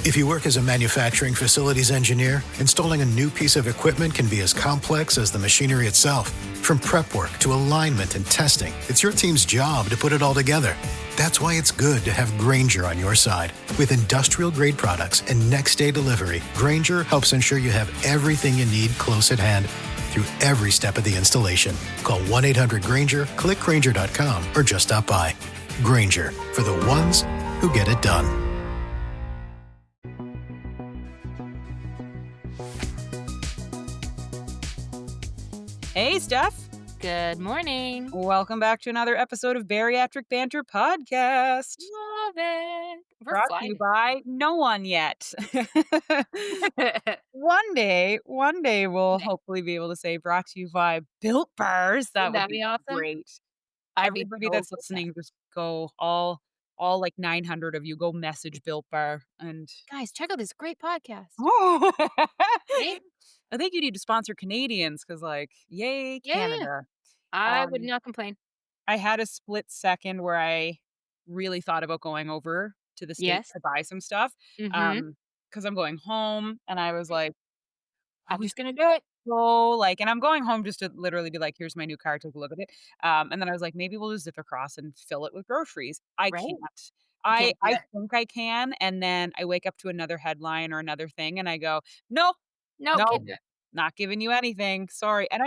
If you work as a manufacturing facilities engineer, installing a new piece of equipment can be as complex as the machinery itself. From prep work to alignment and testing, it's your team's job to put it all together. That's why it's good to have Grainger on your side. With industrial-grade products and next-day delivery, Grainger helps ensure you have everything you need close at hand through every step of the installation. Call 1-800-GRAINGER, click Grainger.com, or just stop by. Grainger, for the ones who get it done. Hey, Steph. Good morning. Welcome back to another episode of Bariatric Banter Podcast. Love it. We're Brought to flying. you by no one yet. One day we'll hopefully be able to say brought to you by Built Bars. That would That'd be awesome. great. I'd be Everybody so that's for that. listening, just go all like 900 of you, go message Built Bar and Guys, check out this great podcast. Right? I think you need to sponsor Canadians because, like, yay, Yeah. Canada. I would not complain. I had a split second where I really thought about going over to the States Yes. to buy some stuff Mm-hmm. because I'm going home, and I was like, I'm just gonna do it. and I'm going home just to literally be like, here's my new car, take a look at it. And then I was like, maybe we'll just zip across and fill it with groceries. I Right. can't. You can't do I it. think I can, and then I wake up to another headline or another thing, and I go, nope. No, No, can't do it. not giving you anything. Sorry. And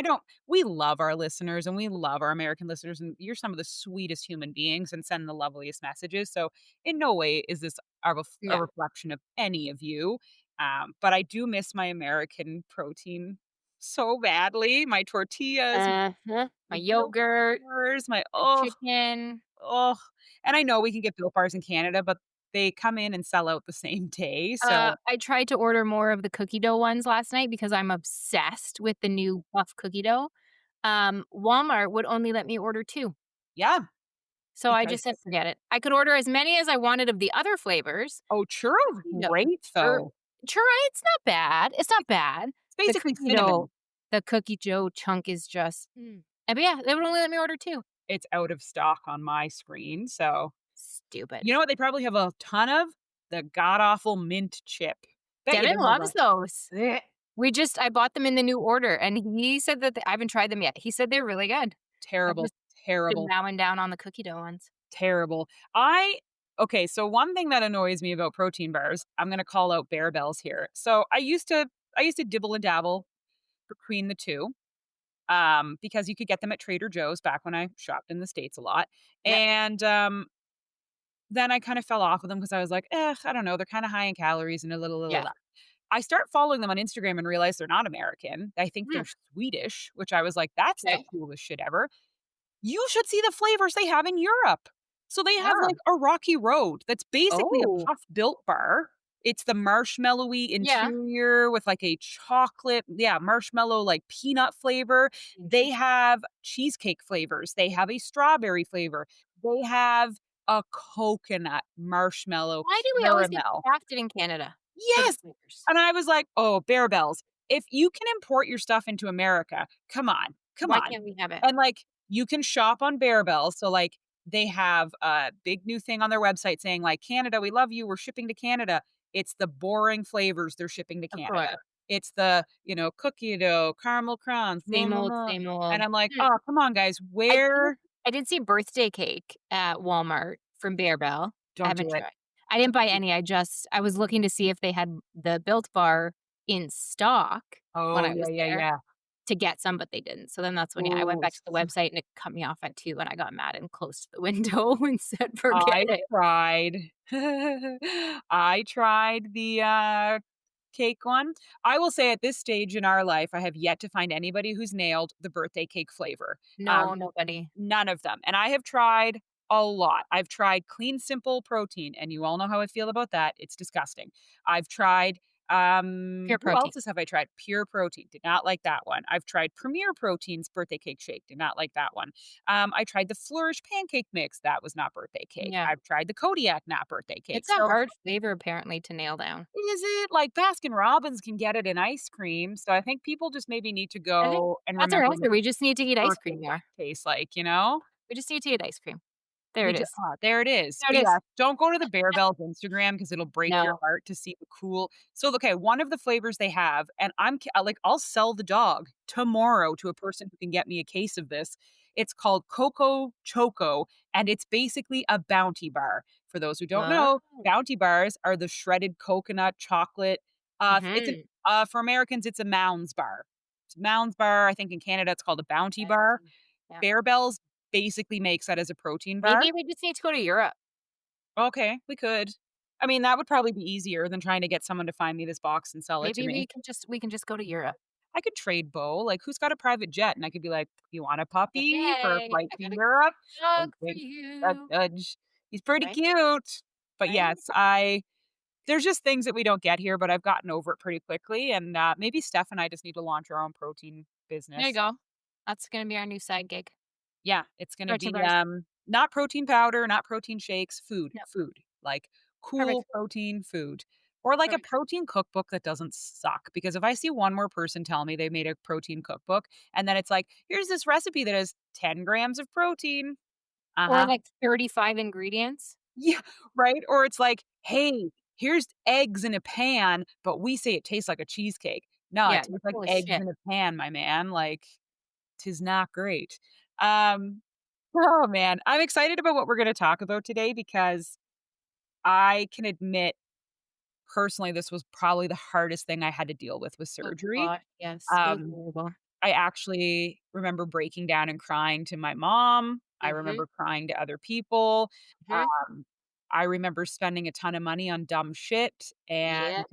we love our listeners and we love our American listeners, and you're some of the sweetest human beings and send the loveliest messages. So, in no way is this a No. reflection of any of you. But I do miss my American protein so badly. My tortillas, My my yogurt, burgers, my chicken. and I know we can get Built Bars in Canada, but they come in and sell out the same day. So I tried to order more of the cookie dough ones last night because I'm obsessed with the new buff cookie dough. Walmart would only let me order 2. yeah. So I just said, Because forget it. I could order as many as I wanted of the other flavors. churros No. great though. It's not bad. It's not bad. It's basically cookie cinnamon. dough, the cookie dough chunk is just but yeah, they would only let me order 2. It's out of stock on my screen. So Stupid. you know what they probably have a ton of? The god awful mint chip. Bet you Devin they have loves a- those. Blech. I bought them in the new order, and he said that I haven't tried them yet. He said they're really good. Terrible. Been Terrible. bowing down on the cookie dough ones. Terrible. Okay, so one thing that annoys me about protein bars, I'm gonna call out Bear Bells here. So I used to dibble and dabble between the two. Because you could get them at Trader Joe's back when I shopped in the States a lot. Yep. And then I kind of fell off of them because I was like, I don't know, they're kind of high in calories and a little. Yeah. I start following them on Instagram and realize they're not American. I think they're Swedish, which I was like, that's the Okay. coolest shit ever. You should see the flavors they have in Europe. So they have Yeah. like a Rocky Road that's basically Oh. a puff Built Bar. It's the marshmallowy Yeah. interior with like a chocolate, marshmallow like peanut flavor. They have cheesecake flavors. They have a strawberry flavor. They have a coconut marshmallow Why do we always get caramel. crafted in Canada? for the Yes. flavors? And I was like, oh, Bear Bells. If you can import your stuff into America, come on. Why can't we have it? And like you can shop on Bear Bells. So like they have a big new thing on their website saying like, Canada, we love you. We're shipping to Canada. It's the boring flavors they're shipping to Of Canada. course. It's the, cookie dough, caramel crunch, Same blah, old, blah, blah. same old. And I'm like, oh, come on, guys. Where? I did see birthday cake at Walmart from Bear Bell. I Don't haven't do it. tried. I didn't buy any. I was looking to see if they had the Built Bar in stock Oh, when I was yeah, there yeah. to get some, but they didn't. So then that's when I went Ooh. back to the website and it cut me off at 2 and I got mad and closed the window and said, I forget it. tried. I tried the cake one. I will say at this stage in our life, I have yet to find anybody who's nailed the birthday cake flavor. No, nobody. None of them. And I have tried a lot. I've tried clean, simple protein, and you all know how I feel about that. It's disgusting. I've tried Pure who protein. else have I tried? Pure protein. Did not like that one. I've tried Premier Protein's birthday cake shake. Did not like that one. I tried the Flourish pancake mix. That was not birthday cake. Yeah. I've tried the Kodiak not birthday cake. It's a hard flavor apparently to nail down. Is it like Baskin Robbins can get it in ice cream? So I think people just maybe need to I think go and that's our remember answer. what We just need to eat ice birthday cream more. cake tastes like, you know? We just need to eat ice cream. There You it just is. there it is. There But it is. yeah, don't go to the Bear Bells Instagram because it'll break your No. heart to see the cool so, okay, one of the flavors they have, and like, I'll sell the dog tomorrow to a person who can get me a case of this. It's called Coco Choco, and it's basically a Bounty bar. For those who don't Oh. know, Bounty bars are the shredded coconut chocolate, it's an Mhm. for Americans, it's a Mounds bar. It's a Mounds bar, I think in Canada it's called a Bounty bar. Bounty. Yeah. Bear Bells basically makes that as a protein bar. Maybe we just need to go to Europe. Okay, we could. I mean, that would probably be easier than trying to get someone to find me this box and sell it to Maybe me. we can just go to Europe. I could trade Bo, like, who's got a private jet? And I could be like, "You want a puppy for a "Hey, flight I to got a Europe?" dog Wink, for wink, you." nudge. He's pretty Right? cute. But Right? yes, there's just things that we don't get here, but I've gotten over it pretty quickly, and, maybe Steph and I just need to launch our own protein There you business. go. That's gonna be our new side gig. Yeah, it's gonna Protein be, bars. not protein powder, not protein shakes, No. food, like, cool Perfect. protein food. Or, like, a Perfect. protein cookbook that doesn't suck, because if I see one more person tell me they made a protein cookbook, and then it's like, "Here's this recipe that has 10 grams of protein." Or, Uh-huh. like, 35 ingredients. Yeah, right? Or it's like, "Hey, here's eggs in a pan, but we say it tastes like a cheesecake." No, it Yeah, you're tastes like full of eggs shit. in a pan, my man, like, 'tis not great. Um Oh, man. I'm excited about what we're gonna talk about today because I can admit, personally, this was probably the hardest thing I had to deal with Oh surgery. god, yes, it was Um, horrible. I actually remember breaking down and crying to my mom. I Mhm, remember crying to other people. mhm. Um, I remember spending a ton of money on dumb shit, and, Yep,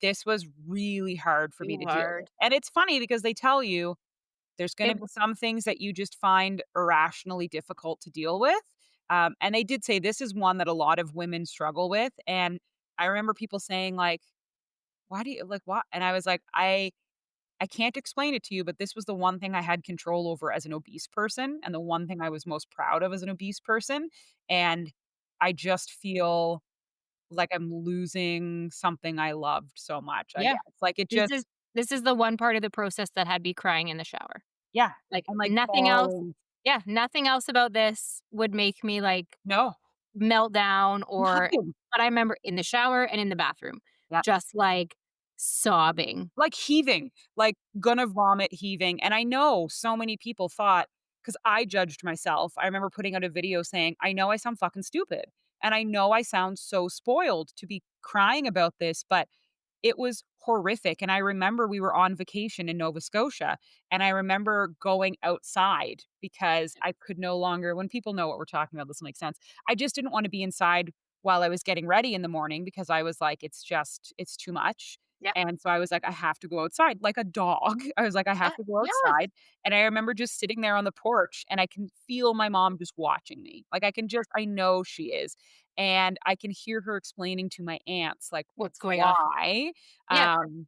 this was really hard for me too to deal with. hard. And it's funny because they tell you there's gonna It be some things that you just find irrationally difficult to deal with, and they did say this is one that a lot of women struggle with, and I remember people saying, like, "Why do you like, what?" And I was like, I can't explain it to you, but this was the one thing I had control over as an obese person, and the one thing I was most proud of as an obese person, and I just feel like I'm losing something I loved so much, I yeah, guess. Like, it this just is this is the one part of the process that had me crying in the shower. yeah, Like, and, like, nothing else bawling. yeah, nothing else about this would make me, like, No, melt down or nothing. but I remember in the shower and in the bathroom, Yeah. just, like, sobbing. Like heaving, like gonna vomit, heaving, and I know so many people thought, because I judged myself. I remember putting out a video saying, "I know I sound fucking stupid, and I know I sound so spoiled to be crying about this, but it was horrific." And I remember we were on vacation in Nova Scotia, and I remember going outside because I could no longer when people know what we're talking about, this will make sense. I just didn't wanna be inside while I was getting ready in the morning because I was like, it's too much." Yep. And so I was like, "I have to go outside," like a dog. I was like, "I have Yeah, to go yeah. outside." And I remember just sitting there on the porch, and I can feel my mom just watching me. Like, I know she is. And I can hear her explaining to my aunts, like, What's going on? why. Yeah. Um,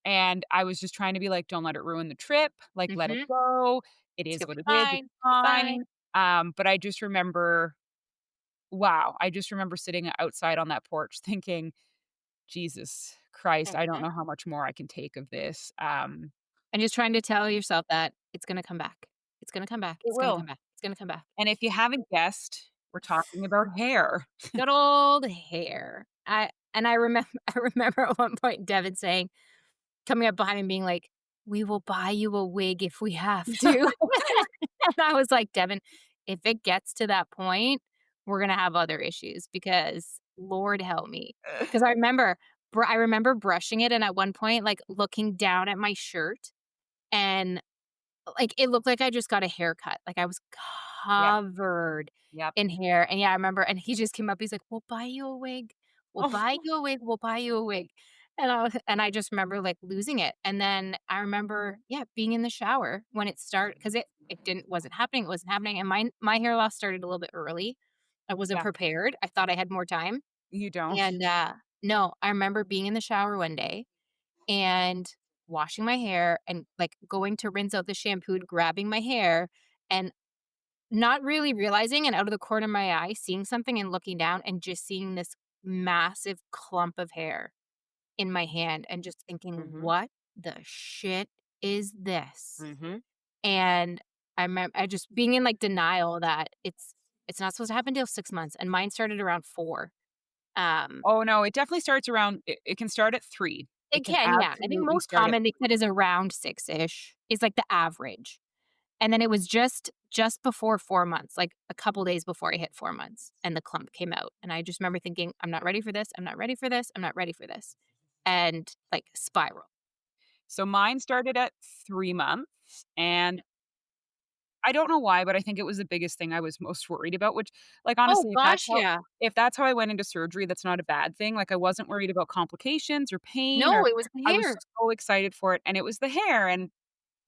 and I was just trying to be like, "Don't let it ruin the trip, like, let it Mhm. go. It It's is gonna what be it is, it's fine. Be fine. fine." But I just remember wow, I just remember sitting outside on that porch thinking, "Jesus Christ, I don't Mhm. know how much more I can take of this." And just trying to tell yourself that it's gonna come back. It's gonna come back. It It's gonna will. come back. It's gonna come back. And if you haven't guessed, we're talking about hair. Good old hair. I remember I remember at one point Devin saying coming up behind me being like, "We will buy you a wig if we have to." And I was like, "Devin, if it gets to that point, we're gonna have other issues because Lord help me." Because I remember brushing it and at one point, like, looking down at my shirt and like, it looked like I just got a haircut, like, I was Yep, covered yep. in hair, and yeah, I remember and he just came up, he's like, "We'll buy you a wig. We'll Oh, buy you a wig. We'll buy you a wig." And I just remember, like, losing it, and then I remember, yeah, being in the shower when it started because it wasn't happening, it wasn't happening, and my hair loss started a little bit early. I wasn't yeah, prepared, I thought I had more time, you don't. and, no, I remember being in the shower one day and washing my hair and, like, going to rinse out the shampoo, grabbing my hair, and not really realizing and out of the corner of my eye, seeing something and looking down and just seeing this massive clump of hair in my hand and just thinking, Mhm, "What the shit is this?" mhm. And I just being in, like, denial that It's not supposed to happen till 6 months, and mine started around 4. Um, Oh, no, it definitely starts around it can start at 3. It it can can, yeah. I think absolutely most start at common they said is around 6-ish is, like, the average. And then it was just before 4 months, like, a couple days before I hit 4 months, and the clump came out, and I just remember thinking, "I'm not ready for this, I'm not ready for this, I'm not ready for this," and, like, spiral. So mine started at 3 months, and I don't know why, but I think it was the biggest thing I was most worried about, which, like, Oh honestly, gosh, yeah. if that's how I went into surgery, that's not a bad thing. Like, I wasn't worried about complications or pain, No, or it was the I was hair. so excited for it, and it was the hair, and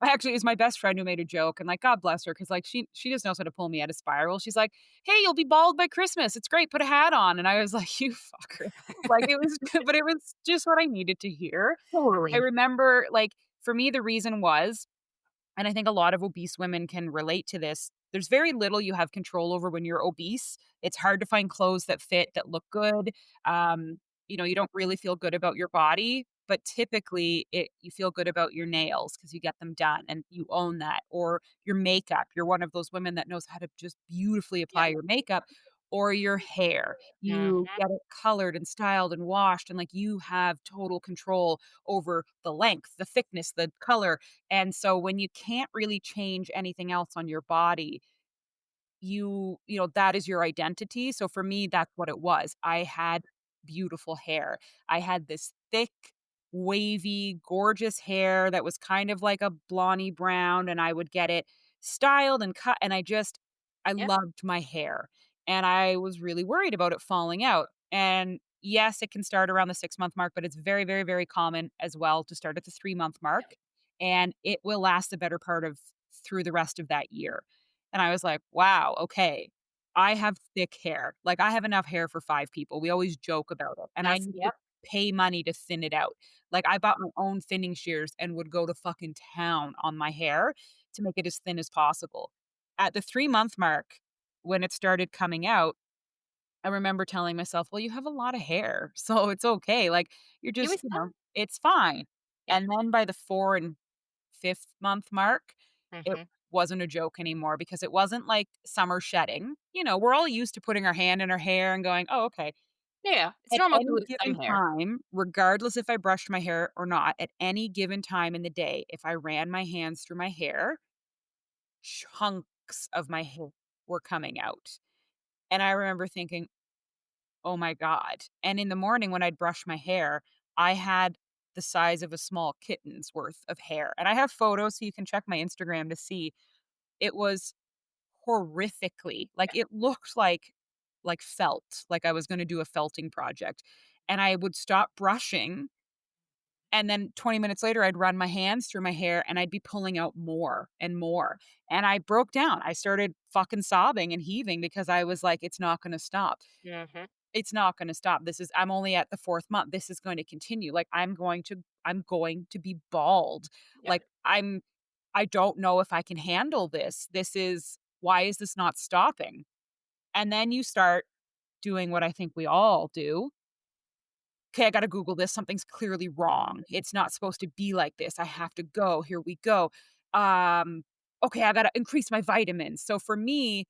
actually, it was my best friend who made a joke, and, like, God bless her, because like, she just knows how to pull me out of spiral. She's like, "Hey, you'll be bald by Christmas. It's great. Put a hat on." And I was like, "You fucker." Like, it was but it was just what I needed to hear. I Totally. remember, like, for me, the reason was, and I think a lot of obese women can relate to this. There's very little you have control over when you're obese. It's hard to find clothes that fit, that look good. Um, you don't really feel good about your body, but typically you feel good about your nails because you get them done and you own that. Or your makeup. You're one of those women that knows how to just beautifully apply Yep. your makeup. Or your hair. You Mhm. get it colored and styled and washed, and like you have total control over the length, the thickness, the color, and so when you can't really change anything else on your body, that is your identity. So for me, that's what it was. I had beautiful hair. I had this thick, wavy, gorgeous hair that was kind of like a blondie brown, and I would get it styled and cut. And I Yep. loved my hair. And I was really worried about it falling out. And yes, it can start around the 6 month mark, but it's very, very, very common as well to start at the 3 month mark. And it will last the better part of through the rest of that year. And I was like, "Wow, okay. I have thick hair. Like, I have enough hair for 5 people." We always joke about it, and I That's need to yep. pay money to thin it out. Like, I bought my own thinning shears and would go to fucking town on my hair to make it as thin as possible. At the 3-month mark, when it started coming out, I remember telling myself, "Well, you have a lot of hair, so it's okay. Like, you're It just, was fun. it's fine." Yeah. And then by the 4 and 5th month mark, it Mhm. wasn't a joke anymore because it wasn't like summer shedding. We're all used to putting our hand in our hair and going, "Oh, okay." Yeah, it's At normal to any lose some given hair. time, regardless if I brushed my hair or not, at any given time in the day, if I ran my hands through my hair, chunks of my hair were coming out. And I remember thinking, "Oh my god." And in the morning when I'd brush my hair, I had the size of a small kitten's worth of hair. And I have photos so you can check my Instagram to see. It was horrifically, like, it looked like felt, like I was gonna do a felting project, and I would stop brushing, and then 20 minutes later, I'd run my hands through my hair, and I'd be pulling out more and more, and I broke down. I started fucking sobbing and heaving because I was like, "It's not gonna stop. Mhm. It's not gonna stop. I'm only at the 4th month. This is going to continue. Like, I'm going to be bald. Yep. Like, I don't know if I can handle this. Why is this not stopping?" And then you start doing what I think we all do. "Okay, I gotta Google this. Something's clearly wrong. It's not supposed to be like this. I have to go. Here we go. Um, okay, I gotta increase my vitamins." So for me,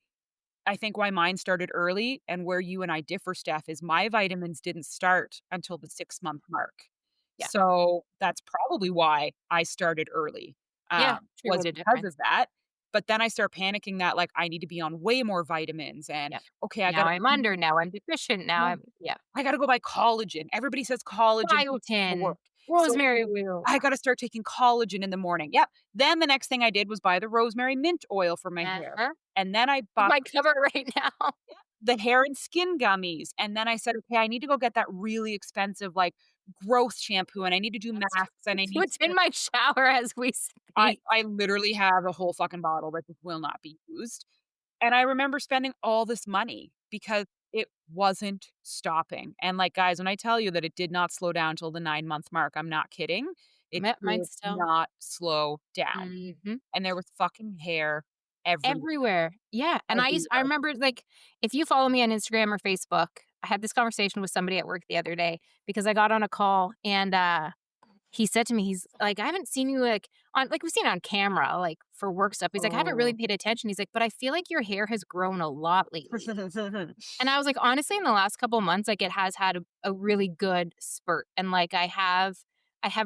I think why mine started early and where you and I differ, Steph, is my vitamins didn't start until the 6-month mark. Yeah. So that's probably why I started early, Yeah, true was made a because difference. of that. But then I start panicking that, like, I need to be on way more vitamins and, Yep. okay, I Now gotta I'm under, now I'm deficient, now yeah, I'm yeah. I gotta go buy collagen. Everybody says collagen keeps me to Biotin, work. So rosemary oil. I gotta start taking collagen in the morning. Yep. Then the next thing I did was buy the rosemary mint oil for my hair. Uh-huh. And then I You bought might cover it right now. the hair and skin gummies. And then I said, "Okay, I need to go get that really expensive, like, growth shampoo, and I need to do That's masks, and I need what's to." in my shower as we I speak. I literally have a whole fucking bottle that just will not be used. And I remember spending all this money because it wasn't stopping. And, like, guys, when I tell you that it did not slow down till the 9-month mark, I'm not kidding. It Yep, mine did still. not slow down. Mhm. And there was fucking hair everywhere, Everywhere. Yeah, and I everywhere. remember, like, if you follow me on Instagram or Facebook, I had this conversation with somebody at work the other day because I got on a call and, he said to me, he's like, "I haven't seen you, like, on like, we've seen it on camera, like, for work stuff." He's like, "I haven't really Oh. paid attention." He's like, "But I feel like your hair has grown a lot lately." And I was like, "Honestly, in the last couple months, like, it has had a really good spurt, and, like, I have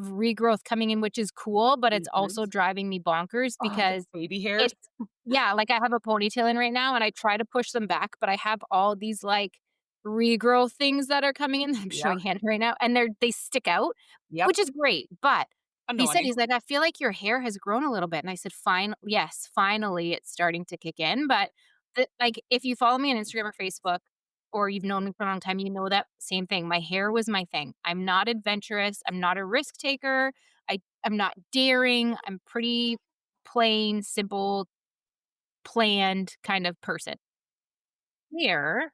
regrowth coming in, which is cool, but it's Mhm. also driving me bonkers Oh, the because baby hairs. it's yeah, like, I have a ponytail in right now, and I try to push them back, but I have all these, like, regrowth things that are coming in that I'm Yep, showing Hannah right now, and they stick out, yep, which is great, but annoying. he's like, "I feel like your hair has grown a little bit," and I said, "Fine, yes, finally, it's starting to kick in," but like, if you follow me on Instagram or Facebook, or you've known me for a long time, you know that same thing. My hair was my thing. I'm not adventurous. I'm not a risk taker. I'm not daring. I'm pretty plain, simple, planned kind of person. Hair,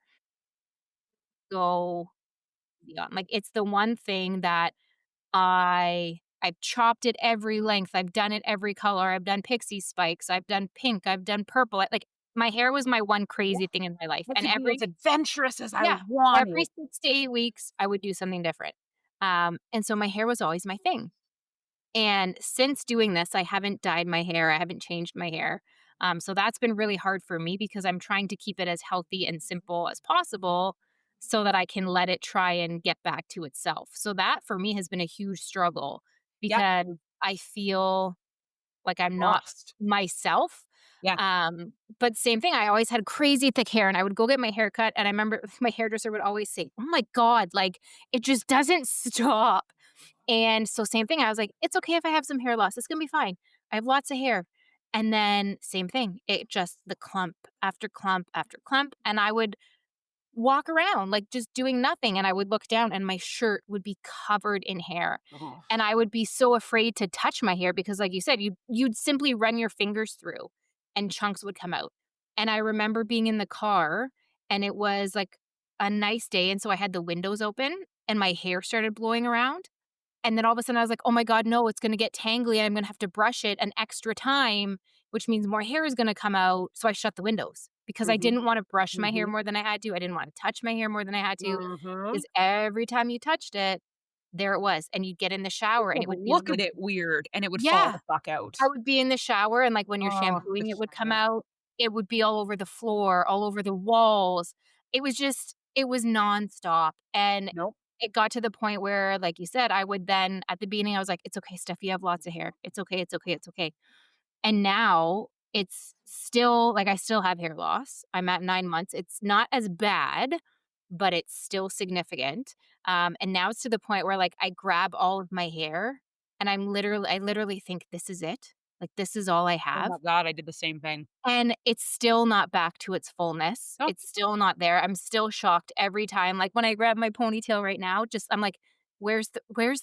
go beyond. Like, it's the one thing that I've chopped it every length. I've done it every color. I've done pixie spikes. I've done pink. I've done purple. Like, my hair was my one Yeah, crazy thing in my life. I And could be as adventurous as I every wanted. 6 to 8 weeks, I would do something different. And so my hair was always my thing. And since doing this, I haven't dyed my hair. I haven't changed my hair. So that's been really hard for me because I'm trying to keep it as healthy and simple as possible so that I can let it try and get back to itself. So that for me has been a huge struggle Yep, because I feel like I'm not lost. myself. Yeah. But same thing, I always had crazy thick hair and I would go get my hair cut and I remember my hairdresser would always say, "Oh my god, like it just doesn't stop." And so same thing, I was like, "It's okay if I have some hair loss. It's gonna be fine. I have lots of hair." And then same thing, it just the clump after clump after clump, and I would walk around, like, just doing nothing, and I would look down and my shirt would be covered in hair, Oh, and I would be so afraid to touch my hair because, like you said, you'd simply run your fingers through and chunks would come out. And I remember being in the car, and it was, like, a nice day, and so I had the windows open, and my hair started blowing around, and then all of a sudden I was like, "Oh my god, no, it's gonna get tangly, and I'm gonna have to brush it an extra time, which means more hair is gonna come out." So I shut the windows because I mhm, didn't wanna brush my hair mhm, more than I had to. I didn't wanna touch my hair more than I had to, mhm. because every time you touched it, there it was, and you'd get in the shower and People it would would be look like at it weird, and it would fall yeah. the fuck out. I would be in the shower and, like, when you're Oh, the shampooing, it would come shower. out. It would be all over the floor, all over the walls. It was nonstop, and Nope. it got to the point where, like you said, I would then at the beginning, I was like, "It's okay, Steph, you have lots of hair. It's okay, it's okay, it's okay." And now it's still like, I still have hair loss. I'm at 9 months. It's not as bad, but it's still significant. And now it's to the point where, like, I grab all of my hair and I literally think, "This is it. Like, this is all I Oh have." my god, I did the same thing. And it's still not back to its fullness. Nope. It's still not there. I'm still shocked every time. Like, when I grab my ponytail right now, just I'm like, where's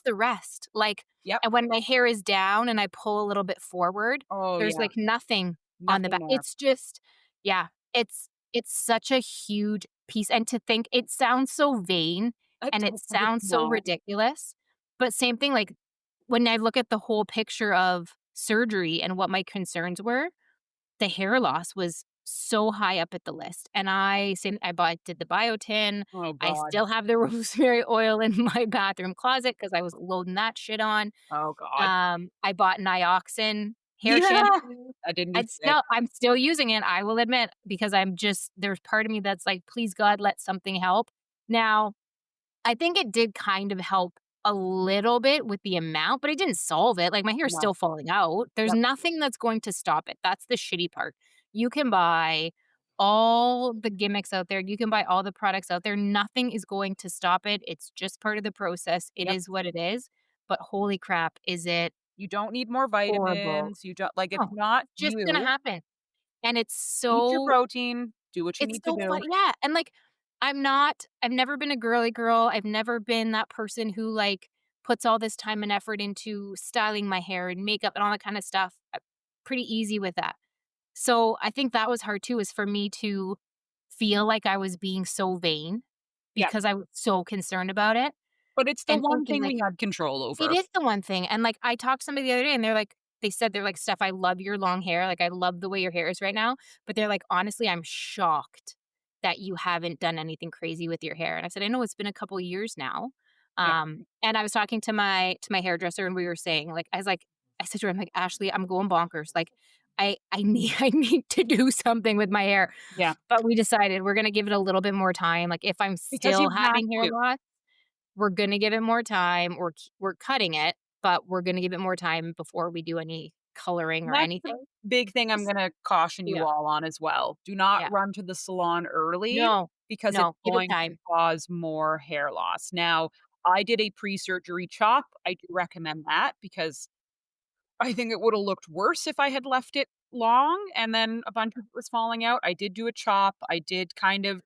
the rest?" Like, Yep. and when my hair is down and I pull a little bit forward, Oh, there's, yeah. like, nothing on the Nothing back. there. It's just yeah, it's such a huge piece, and to think it sounds so vain, It and it does, but it's sounds so not. ridiculous, but same thing, like, when I look at the whole picture of surgery and what my concerns were, the hair loss was so high up at the list, and I did the biotin, Oh I god. still have the rosemary oil in my bathroom closet because I was loading that shit on. Oh god. I bought Nioxin hair Yeah. shampoo. I didn't do shit. I'm still using it, I will admit, because I'm just there's part of me that's like, "Please God, let something help." Now I think it did kind of help a little bit with the amount, but it didn't solve it. Like, my hair's No. still falling out. There's Yep. nothing that's going to stop it. That's the shitty part. You can buy all the gimmicks out there. You can buy all the products out there. Nothing is going to stop it. It's just part of the process. It Yep. is what it is. But holy crap, is it You don't need more horrible. vitamins, you don't like, it's No, not just gonna you. happen. And Eat your protein, do what you it's need to so do. funny yeah, and, like, I've never been a girly girl, I've never been that person who, like, puts all this time and effort into styling my hair and makeup and all that kinda stuff. Pretty easy with that. So, I think that was hard too, is for me to feel like I was being so vain Yep. because I was so concerned about it But it's the and one thinking, thing like we had control it over. is the one thing, and, like, I talked to somebody the other day, and they're like, "Steph, I love your long hair, like, I love the way your hair is right now," but they're like, "Honestly, I'm shocked that you haven't done anything crazy with your hair," and I said, "I know it's been a couple years now, Yeah. And I was talking to my hairdresser and we were saying, like, I said to her, I'm like, "Ashley, I'm going bonkers. Like, I need I need to do something with my hair." Yeah. But we decided we're gonna give it a little bit more time. Like, if I'm Because you still have having hair to. loss, we're gonna give it more time. We're cutting it, but we're gonna give it more time before we do any coloring And or that's the anything. big thing I'm Just gonna caution you yeah, all on as well. Do not yeah. run to the salon early No, because it's no, give it going to time. cause more hair loss. Now, I did a pre-surgery chop. I do recommend that because I think it would have looked worse if I had left it long and then a bunch of it was falling out. I did do a chop. I did kind of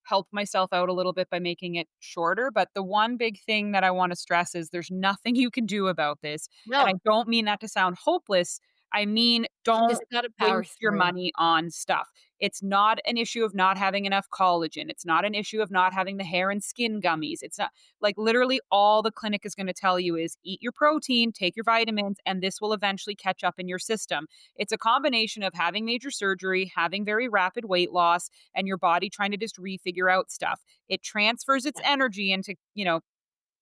help myself out a little bit by making it shorter. But the one big thing that I want to stress is there's nothing you can do about this. And I No, don't mean that to sound hopeless. I mean, you don't just gotta power waste your through. money on stuff. It's not an issue of not having enough collagen. It's not an issue of not having the hair and skin gummies. It's not like literally all the clinic is going to tell you is eat your protein, take your vitamins, and this will eventually catch up in your system. It's a combination of having major surgery, having very rapid weight loss, and your body trying to just refigure out stuff. It transfers its Yeah, energy into,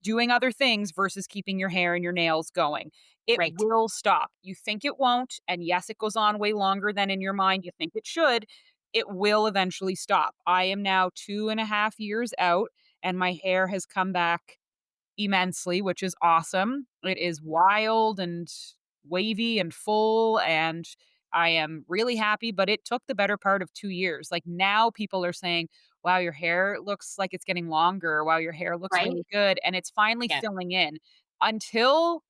doing other things versus keeping your hair and your nails going. It right, will stop. You think it won't. And yes, it goes on way longer than in your mind you think it should. It will eventually stop. I am now 2.5 years out and my hair has come back immensely, which is awesome. It is wild and wavy and full, and I am really happy, but it took the better part of 2 years. Like, now people are saying, "Wow, your hair looks like it's getting longer. Wow, your hair looks right? really good," and it's finally Yeah. filling in. Until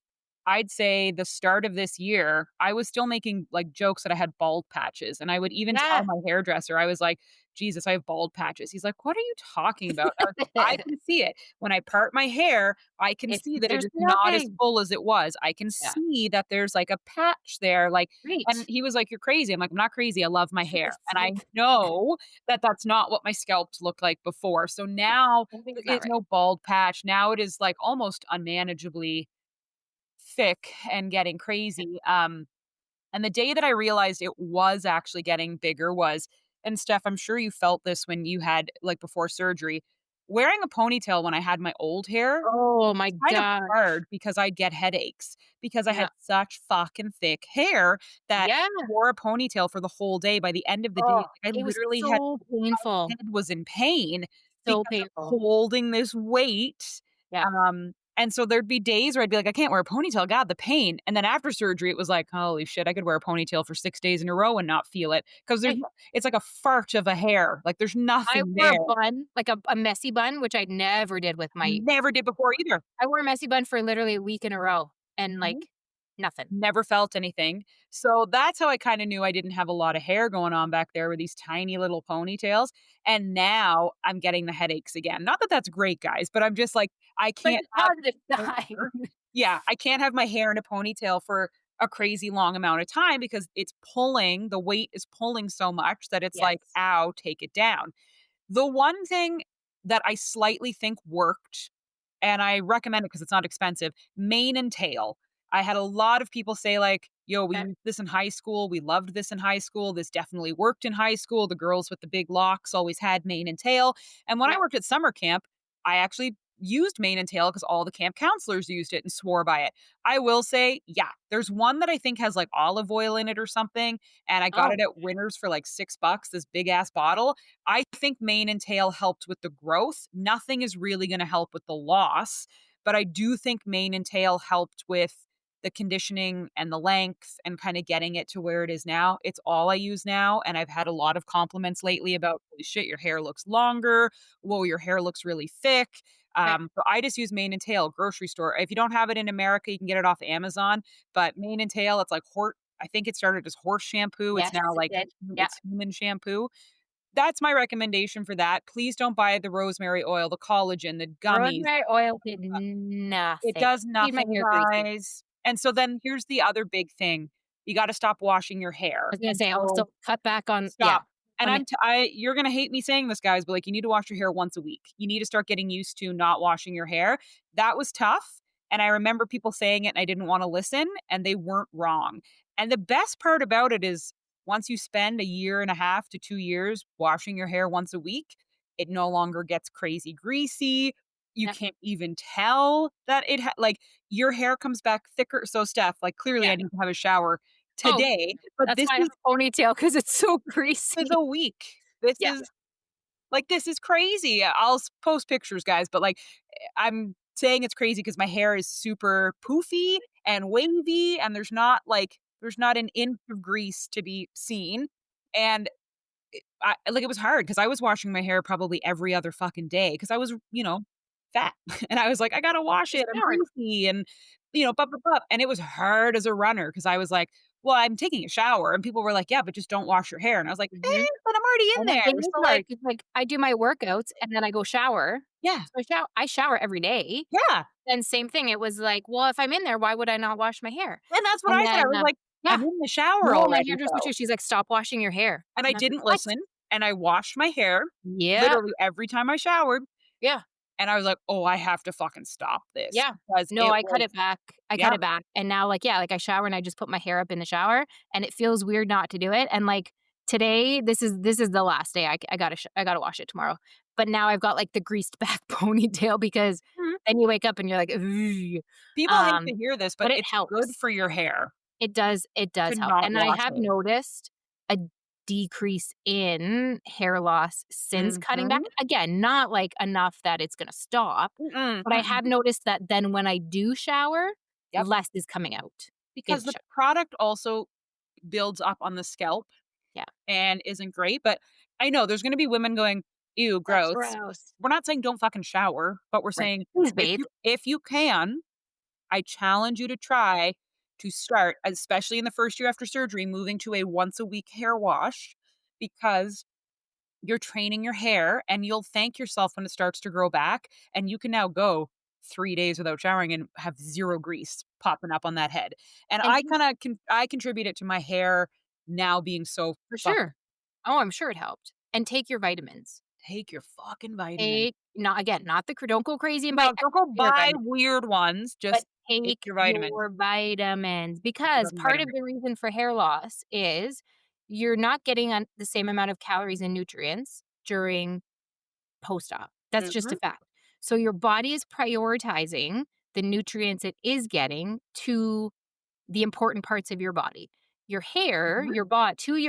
I'd say the start of this year, I was still making, like, jokes that I had bald patches, and I would even tell Yeah. my hairdresser, I was like, "Jesus, I have bald patches." He's like, "What are you talking about?" I was like, "I can see it. When I part my hair, I can It's see that it there's is not as nothing. full as it was. I can Yeah, see that there's, like, a patch there, like." And right. he was like, "You're crazy." I'm like, "I'm not crazy, I love my hair." It's And I like yeah, know that that's not what my scalps looked like before. So yeah, now there something's not is right. no bald patch. Now it is, like, almost unmanageably thick and getting crazy. And the day that I realized it was actually getting bigger was, and Steph, I'm sure you felt this when you had, like, before surgery, wearing a ponytail when I had my old hair Oh was my kind of gosh. hard because I'd get headaches because I Yeah. had such fucking thick hair that Yeah. I wore a ponytail for the whole day. By the end of the day, Oh, like, I it was literally had so my painful, head was in pain so because of painful. holding this weight. Yeah. And so there'd be days where I'd be like, "I can't wear a ponytail, god, the pain." And then after surgery, it was like, "Holy shit, I could wear a ponytail for 6 days in a row and not feel it because Right. it's like a fart of a hair, like, there's I nothing wore a there." bun, like a messy bun, which I never did with my Never did before either. I wore a messy bun for literally a week in a row and, Mhm. like, nothing. Never felt anything. So that's how I kinda knew I didn't have a lot of hair going on back there with these tiny little ponytails, and now I'm getting the headaches again. Not that that's great, guys, but I'm just like, I Like can't the have positive hair. side. Yeah, I can't have my hair in a ponytail for a crazy long amount of time because the weight is pulling so much that it's like, Yes. "Ow, take it down." The one thing that I slightly think worked, and I recommend it because it's not expensive, mane and tail. I had a lot of people say like, "Yo, we Okay. used this in high school. We loved this in high school. This definitely worked in high school. The girls with the big locks always had mane and tail." And when I Yep. worked at summer camp, I actually used mane and tail because all the camp counselors used it and swore by it. I will say, yeah, there's one that I think has like olive oil in it or something, and I got it Oh, at Winners for like $6, this big ass bottle. I think mane and tail helped with the growth. Nothing is really going to help with the loss, but I do think mane and tail helped with the conditioning and the length and kind of getting it to where it is now. It's all I use now. And I've had a lot of compliments lately about, "Holy shit, your hair looks longer. Whoa, your hair looks really thick." okay. So I just use mane and tail, grocery store. If you don't have it in America, you can get it off Amazon. But mane and tail, it's like I think it started as horse shampoo. It's Yes, now it like did. Yeah. it's human shampoo. That's my recommendation for that. Please don't buy the rosemary oil, the collagen, the gummies. Rosemary oil did It nothing. does Made my nothing, hair greasy. guys. And so then here's the other big thing. You gotta stop washing your I hair. was gonna And say so also cut back on yeah, stop. And on the you're gonna hate me saying this, guys, but, like, you need to wash your hair once a week. You need to start getting used to not washing your hair. That was tough, and I remember people saying it, and I didn't wanna listen, and they weren't wrong. And the best part about it is once you spend a year and a half to 2 years washing your hair once a week, it no longer gets crazy greasy. You Yep. can't even tell that like, your hair comes back thicker. So, Steph, like, clearly Yeah. I need to have a shower Oh, today, but that's this why I have a ponytail because it's so is greasy. a week. This Yeah. is like, this is crazy. I'll post pictures, guys, but, like, I'm saying it's crazy because my hair is super poofy and wavy, and there's not an inch of grease to be seen, and it was hard because I was washing my hair probably every other fucking day because I was, fat, and I was like, "I gotta wash Just it, I'm showering. greasy," and, bup, bup, bup, and it was hard as a runner because I was like, "Well, I'm taking a shower," and people were like, "Yeah, but just don't wash your hair," and I was like, Mhm. but I'm already in And it there," is so, hard like 'cause, like, I do my workouts and then I go shower. yeah, So I shower every day. yeah. And same thing, it was like, well, if I'm in there, why would I not wash my hair? And that's what And I said, I then, was like, yeah. "I'm in the shower No, my already, hairdresser though." too, she's like, "Stop washing your hair." And I And I was like, didn't "What?" listen, and I washed my hair Yep. literally every time I showered, Yeah. and I was like, "Oh, I have to fucking stop this," Yeah. because No, it I cut was it back. I cut yeah, it back, and now, like, yeah, like, I shower and I just put my hair up in the shower, and it feels weird not to do it, and, like, today, this is the last day. I gotta wash it tomorrow, but now I've got, like, the greased back ponytail because mhm. then you wake up and you're like, "Ugh." People hate to hear this, but But it it's good helps. for your hair It does to help, not and I wash have it. noticed a decrease in hair loss since cutting back. Mhm. Again, not, like, enough that it's gonna stop, Mm-mm, but I have mm-mm. noticed that then when I do shower, Yep, less is coming out in because the the shower. product also builds up on the scalp Yeah. and isn't great, but I know there's gonna be women going, "Ew, That's gross." gross. We're not saying don't fucking shower, but we're Right. saying Please if bathe. you can, I challenge you to try to start, especially in the first year after surgery, moving to a once a week hair wash because you're training your hair and you'll thank yourself when it starts to grow back. And you can now go 3 days without showering and have zero grease popping up on that head. And And I kind of I contribute it to my hair now being so for fucking sure. Oh, I'm sure it helped. And take your vitamins. take your fucking vitamin. Take not again, not the don't go crazy and buy No, don't go extra buy vitamins. weird ones. But Just take take your vitamin. your vitamins because Fucking part of vitamin. the reason for hair loss is you're not getting the same amount of calories and nutrients during post-op. That's just a Mhm, fact. So your body is prioritizing the nutrients it is getting to the important parts of your body. Your hair, mhm. your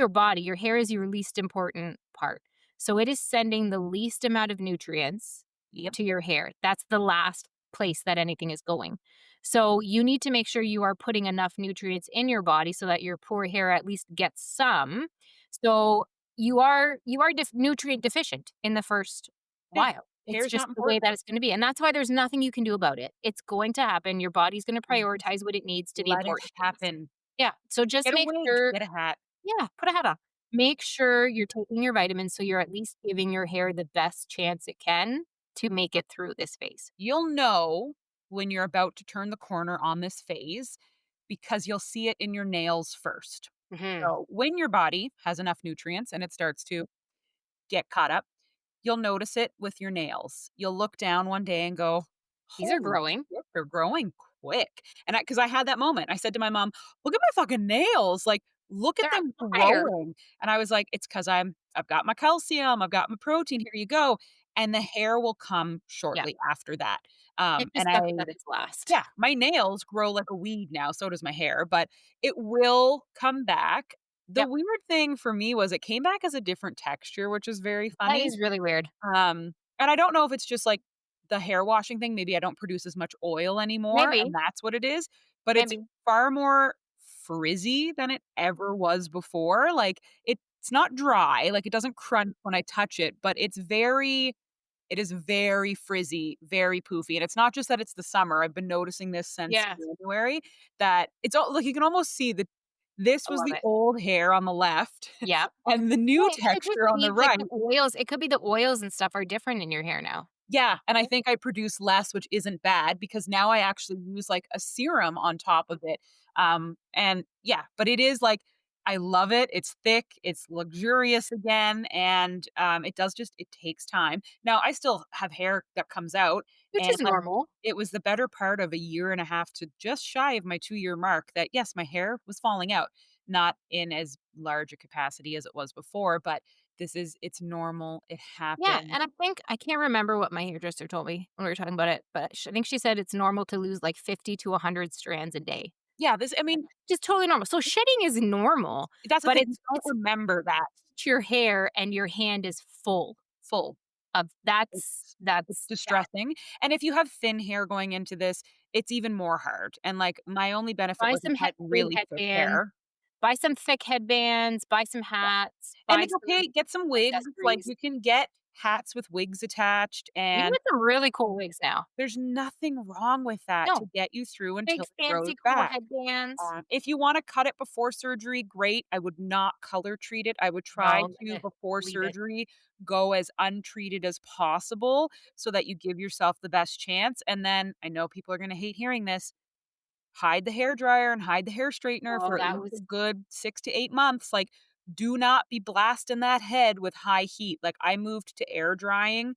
body, your hair is your least important part. So it is sending the least amount of nutrients Yep. to your hair. That's the last place that anything is going. So you need to make sure you are putting enough nutrients in your body so that your poor hair at least gets some. So you are nutrient deficient in the first Yeah. while. It's Hair's just not the way important. that it's going to be. And that's why there's nothing you can do about it. It's going to happen. Your body's going to Mhm. prioritize what it needs to the Let it important things. happen. Yeah. So just Get a make wig, sure, get a hat. yeah, put a hat on. Make sure you're taking your vitamins so you're at least giving your hair the best chance it can to make it through this phase. You'll know when you're about to turn the corner on this phase because you'll see it in your nails first. Hmm. So, when your body has enough nutrients and it starts to get caught up, you'll notice it with your nails. You'll look down one day and go, These are "Holy growing. shit, they're growing quick." And because I had that moment, I said to my mom, "Look at my fucking nails. Like, look at They're them on fire. growing." And I was like, "It's because I've got my calcium, I've got my protein. Here you go." And the hair will come Yeah. shortly after that. It And just sucks that it's last. yeah, my nails grow like a weed now, so does my hair, but it will come back. The Yep. weird thing for me was it came back as a different texture, which is very That funny. is really weird. And I don't know if it's just like the hair washing thing. Maybe I don't produce as much oil anymore, and Maybe. that's what it is. But it's Maybe. far more frizzy than it ever was before. Like it's not dry, like it doesn't crunch when I touch it, but it is very frizzy, very poofy, and it's not just that it's the summer. I've been noticing this since Yeah. January that it's all like you can almost see that this I was love the it. old hair on the left Yep. and the new Yeah, it could texture on be the like right. the oils. It could be the oils and stuff are different in your hair now. Yeah, and I think I produce less, which isn't bad because now I actually use like a serum on top of it. And yeah, but it is like I love it. It's thick, it's luxurious again, and it takes time. Now I still have hair that comes out, Which and is normal. it was the better part of a year and a half to just shy of my 2-year mark that yes, my hair was falling out, not in as large a capacity as it was before, but It's normal. It Yeah, happens. and I can't remember what my hairdresser told me when we were talking about it, but I think she said it's normal to lose like 50 to 100 strands a day. Yeah, I Yeah. mean, Just totally normal. So shedding is normal, that's the but thing. You don't it's remember that your hair and your hand is full full. of It's yeah. distressing, and if you have thin hair going into this, it's even more hard, and, like, my only benefit Buy was some I had big really thick headbands, hair. buy some thick headbands, buy some Yeah, hats, and buy it's some okay, get some wigs, like, accessories. you can get hats with wigs attached, You can and get some really cool wigs now. there's nothing wrong with that to No, get you through big until it grows fancy cool back. headbands. If you wanna cut it before surgery, great. I would not color treat it. I would try No, to, before leave it. surgery, go as untreated as possible so that you give yourself the best chance, and then I know people are gonna hate hearing this, hide the hair dryer and hide the hair straightener Oh, for at that least a was good 6 to 8 months, like, do not be blasting that head with high heat, like, I moved to air drying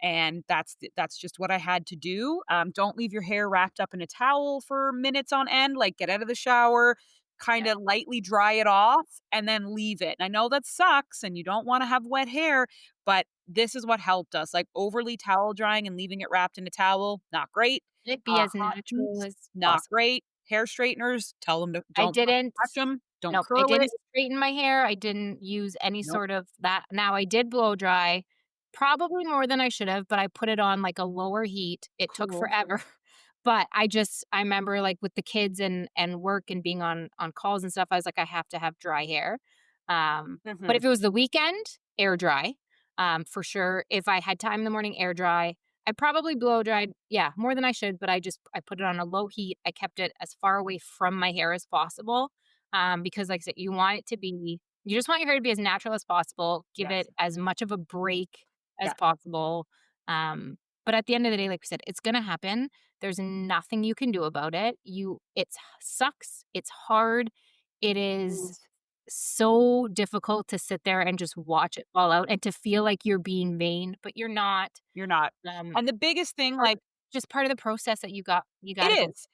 and that's just what I had to do. Don't leave your hair wrapped up in a towel for minutes on end. Like, get out of the shower, kind yeah. of lightly dry it off, and then leave it. And I know that sucks, and you don't want to have wet hair, but this is what helped us. Like, overly towel drying and leaving it wrapped in a towel, not great. Let it be as Hot natural heat, as not possible. great. Hair straighteners, tell them to I don't fucking didn't touch them. Don't Nope, I curl didn't it. straighten my hair, I didn't use any Nope. sort of that. Now I did blow dry, probably more than I should have, but I put it on, like, a lower heat. It took Cool. forever, but I remember, like, with the kids and work and being on calls and stuff, I was like, "I have to have dry hair." But Hmm. if it was the weekend, air dry, for sure. If I had time in the morning, air dry. I probably blow dried, yeah, more than I should, but I put it on a low heat. I kept it as far away from my hair as possible, because, like I said, you just want your hair to be as natural as possible, give Yes. it as much of a break as Yes. possible, but at the end of the day, like we said, it's gonna happen. There's nothing you can do about it. It sucks, it's hard, it is so difficult to sit there and just watch it fall out and to feel like you're being vain, but you're not. You're not. Um, And the biggest thing, part like, just part of the process that you it gotta go. is.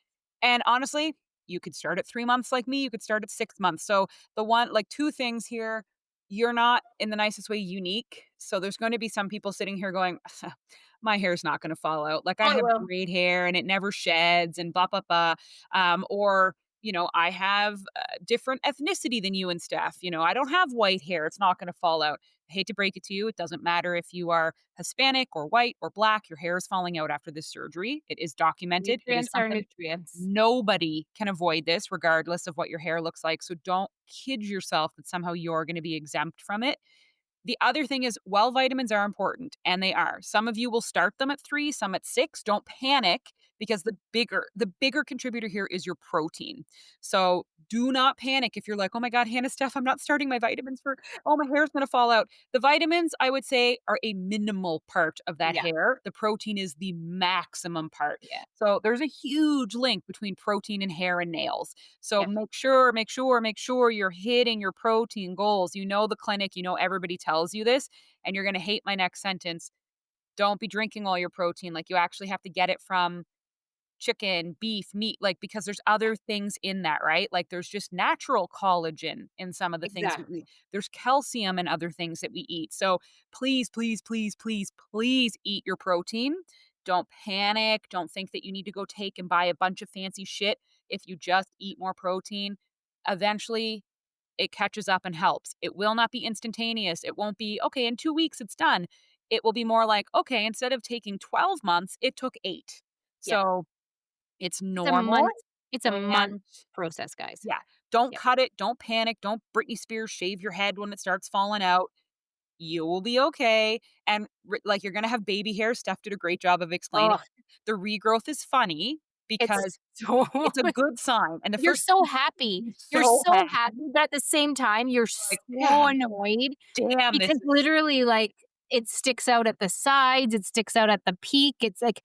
And honestly, you could start at 3 months like me, you could start at 6 months. So the one like 2 things here, you're not in the nicest way unique. So there's gonna be some people sitting here going, "My hair's not gonna fall out. Like, I Oh, it have will. great hair and it never sheds and blah, blah, blah." Or, "I have different ethnicity than you and Steph. I don't have white hair. It's not gonna fall out." I hate to break it to you. It doesn't matter if you are Hispanic or white or black, your hair is falling out after this surgery. It is documented. It is Nutrients are something nutrients. nobody can avoid this regardless of what your hair looks like. So don't kid yourself that somehow you're going to be exempt from it. The other thing is, well, vitamins are important, and they are. Some of you will start them at 3, some at 6. Don't panic because the bigger contributor here is your protein. So do not panic if you're like, "Oh my god, Hannah, Steph, I'm not starting my vitamins for oh, my hair's gonna fall out." The vitamins, I would say, are a minimal part of that Yeah, hair. The protein is the maximum part. yeah, So there's a huge link between protein and hair and nails. So yeah. make sure you're hitting your protein goals. You know the clinic, everybody tells you this, and you're gonna hate my next sentence. Don't be drinking all your protein. Like, you actually have to get it from chicken, beef, meat, like, because there's other things in that, right? Like, there's just natural collagen in some of the things we eat. Exactly. There's calcium in other things that we eat. So please, please, please, please, please eat your protein. Don't panic. Don't think that you need to go take and buy a bunch of fancy shit. If you just eat more protein, eventually it catches up and helps. It will not be instantaneous. It won't be, okay, in 2 weeks it's done. It will be more like, okay, instead of taking 12 months, it took 8. Yeah. So it's It's a month normal, it's a month and process, guys. yeah, don't Yep. cut it, don't panic, don't Britney Spears shave your head when it starts falling out. You will be okay, and like, you're gonna have baby hair. Steph did a great job of explaining. Oh, The regrowth is funny it's because so it's a good sign, and the you're first so happy. I'm You're so so happy, happy, but at the same time, you're like, so "God annoyed damn, this because is." literally, like, it sticks out at the sides, it sticks out at the peak, it's like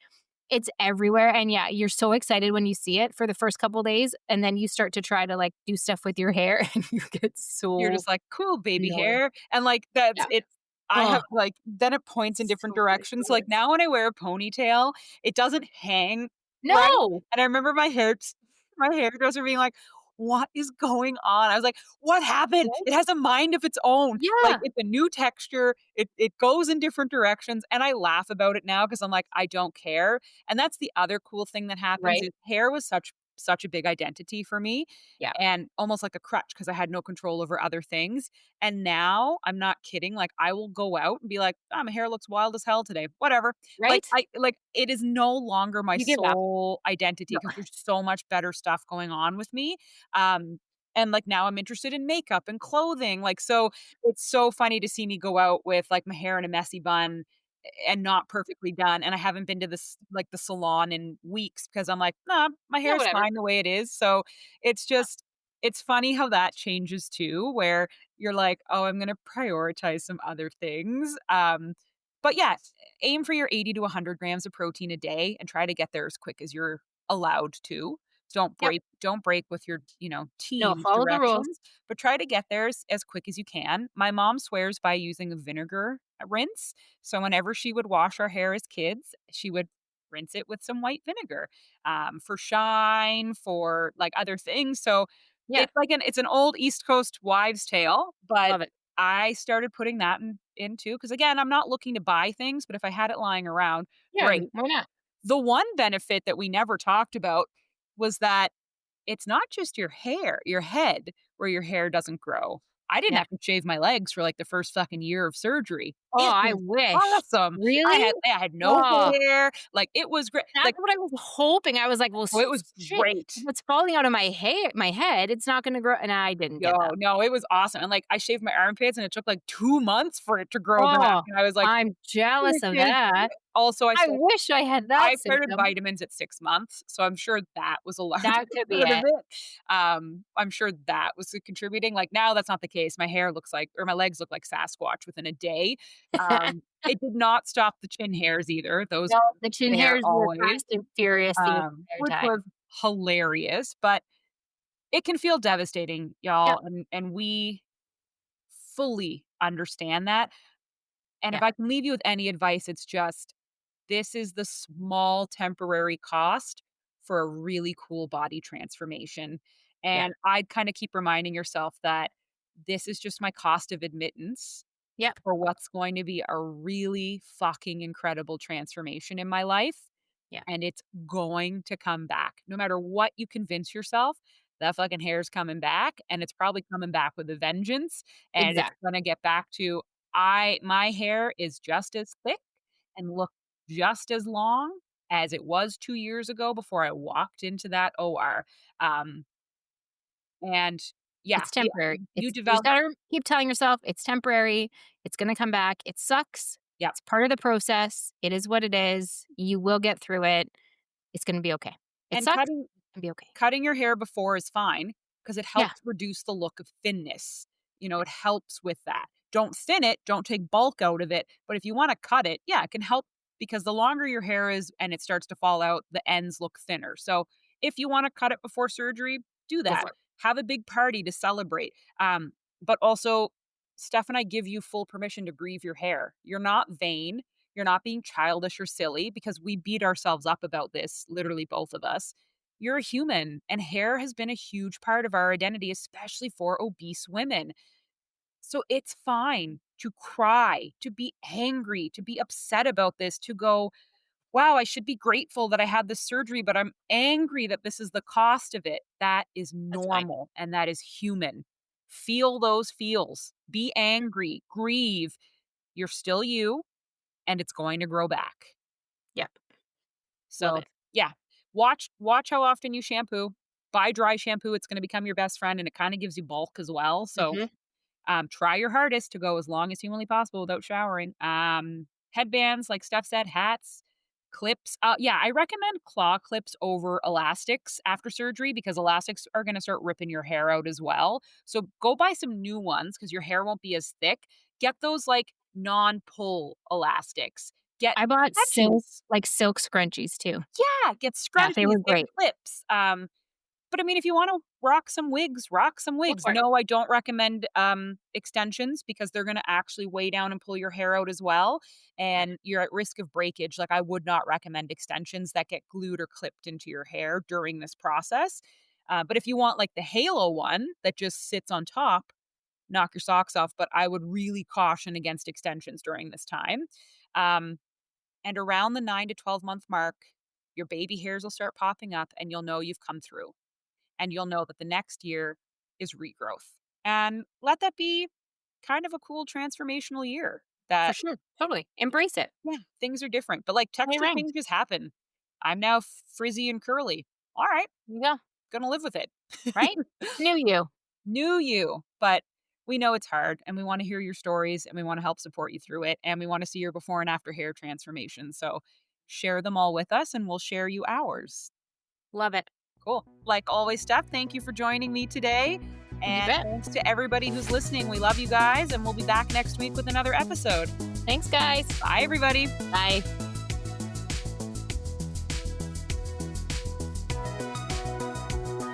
it's everywhere, and yeah, you're so excited when you see it for the first couple days, and then you start to try to, like, do stuff with your hair, and you get You're so just like, "Cool, baby annoyed. hair," and, like, that's Yeah. it's I Oh, have, like, then it points in different so directions. Like, ridiculous. now when I wear a ponytail, it doesn't hang right, No! and I remember my hairdresser being like, "What is going on?" I was like, "What happened? Right? It has a mind of its own." Like, Yeah, it's a new texture, it goes in different directions, and I laugh about it now because 'cause I'm like, "I don't care." And that's the other cool thing that happens right? is hair was such a big identity for me Yeah, and almost like a crutch because I had no control over other things. And now, I'm not kidding, like, I will go out and be like, "Oh, my hair looks wild as hell today. Whatever." right? It is no longer my You give up. sole identity No. because there's so much better stuff going on with me. Um, and, like, now I'm interested in makeup and clothing, like, so it's so funny to see me go out with, like, my hair in a messy bun and not perfectly done, and I haven't been to the salon in weeks because I'm like, "Nah, my Yeah, hair's whatever. fine the way it is." So, it's Yeah, just it's funny how that changes too, where you're like, "Oh, I'm gonna prioritize some other things." But yeah, aim for your 80 to 100 grams of protein a day and try to get there as quick as you're allowed to. yep. Don't break with your, No, team's follow the rules. directions, but try to get there as quick as you can. My mom swears by using a vinegar rinse. So whenever she would wash our hair as kids, she would rinse it with some white vinegar for shine, for like other things. So Yeah, it's an old East Coast wives' tale, but love it. I started putting that in too, because again, I'm not looking to buy things, but if I had it lying around, Yeah, great. why not? The one benefit that we never talked about was that it's not just your head where your hair doesn't grow. I didn't Yeah. have to shave my legs for, like, the first fucking year of surgery. Oh, It I was wish. awesome. Really? I had no Oh, hair, like, it was great. that's Like, what I was hoping. I was like, "Well, oh, it was shit, if great. it's falling out of my head, it's not gonna grow," and I didn't get Yo, that. no, it was awesome, and, like, I shaved my armpits, and it took, like, 2 months for it to grow back, Oh, and I was like, I'm jealous of "Freaking." that. Also, I wish I had I that started symptom. vitamins at 6 months, so I'm sure that was a large That could be part of it. it. I'm sure that was contributing, like, now that's not the case. My hair looks like or my legs look like Sasquatch within a day. It did not stop the chin hairs either. Those No, the chin there hairs were always, fast and furious the entire which time. was hilarious, but it can feel devastating, Yep, y'all, and we fully understand that. And if yep, I can leave you with any advice, it's just this is the small temporary cost for a really cool body transformation. yeah, And I'd kind of keep reminding yourself that this is just my cost of admittance yep, for what's going to be a really fucking incredible transformation in my life. yeah, And it's going to come back. No matter what you convince yourself, that fucking hair's coming back and it's probably coming back with a vengeance. And it's exactly. gonna get back to my hair is just as thick and look just as long as it was 2 years ago before I walked into that OR. Um, and yeah, It's temporary. you You just develop gotta keep telling yourself it's temporary, it's gonna come back, it sucks, yeah, it's part of the process, it is what it is, you will get through it, it's gonna be okay. It and sucks, it'll be okay. cutting your hair before is fine because it Yeah, helps reduce the look of thinness. It helps with that. Don't thin it, don't take bulk out of it, but if you wanna cut it, yeah, it can help because the longer your hair is and it starts to fall out, the ends look thinner. So, if you wanna cut it before surgery, do go that. for it. Have a big party to celebrate. But also, Steph and I give you full permission to grieve your hair. You're not vain, you're not being childish or silly because we beat ourselves up about this, literally both of us. You're a human, and hair has been a huge part of our identity, especially for obese women. So it's fine to cry, to be angry, to be upset about this, to go, wow, I should be grateful that I had this surgery, but I'm angry that this is the cost of it. That is That's fine. normal and that is human. Feel those feels, be angry, grieve. You're still you, and it's going to grow back. Yep, love So, it. yeah, watch how often you shampoo. Buy dry shampoo, it's gonna become your best friend, and it kinda gives you bulk as well, so, Mhm. try your hardest to go as long as humanly possible without showering. Headbands, like Steph said, hats, clips. Yeah, I recommend claw clips over elastics after surgery because elastics are gonna start ripping your hair out as well. So, go buy some new ones because your hair won't be as thick. Get those, like, non-pull elastics. Get I bought patches. silk scrunchies too. Yeah, get Yeah, they scrunchies, were get great. clips. But I mean, if you wanna rock some wigs, rock some Go wigs. for it. No, I don't recommend, extensions because they're gonna actually weigh down and pull your hair out as well, Yeah, and you're at risk of breakage. Like, I would not recommend extensions that get glued or clipped into your hair during this process. But if you want like the halo one that just sits on top, knock your socks off. But I would really caution against extensions during this time. Um, and around the 9 to 12 month mark, your baby hairs will start popping up and you'll know you've come through. And you'll know that the next year is regrowth. And let that be kind of a cool transformational year For that, sure. Totally. Embrace it. yeah, things are different. But like Hey, texture rang. changes happen. I'm now frizzy and curly. All right, You go. gonna live with it. Right? New you. New you. But we know it's hard and we want to hear your stories and we want to help support you through it. And we want to see your before and after hair transformation. So share them all with us and we'll share you ours. Love it. Cool. Like always, Steph, thank you for joining me today. You And bet. thanks to everybody who's listening. We love you guys, and we'll be back next week with another episode. Thanks, guys. Bye, everybody. Bye.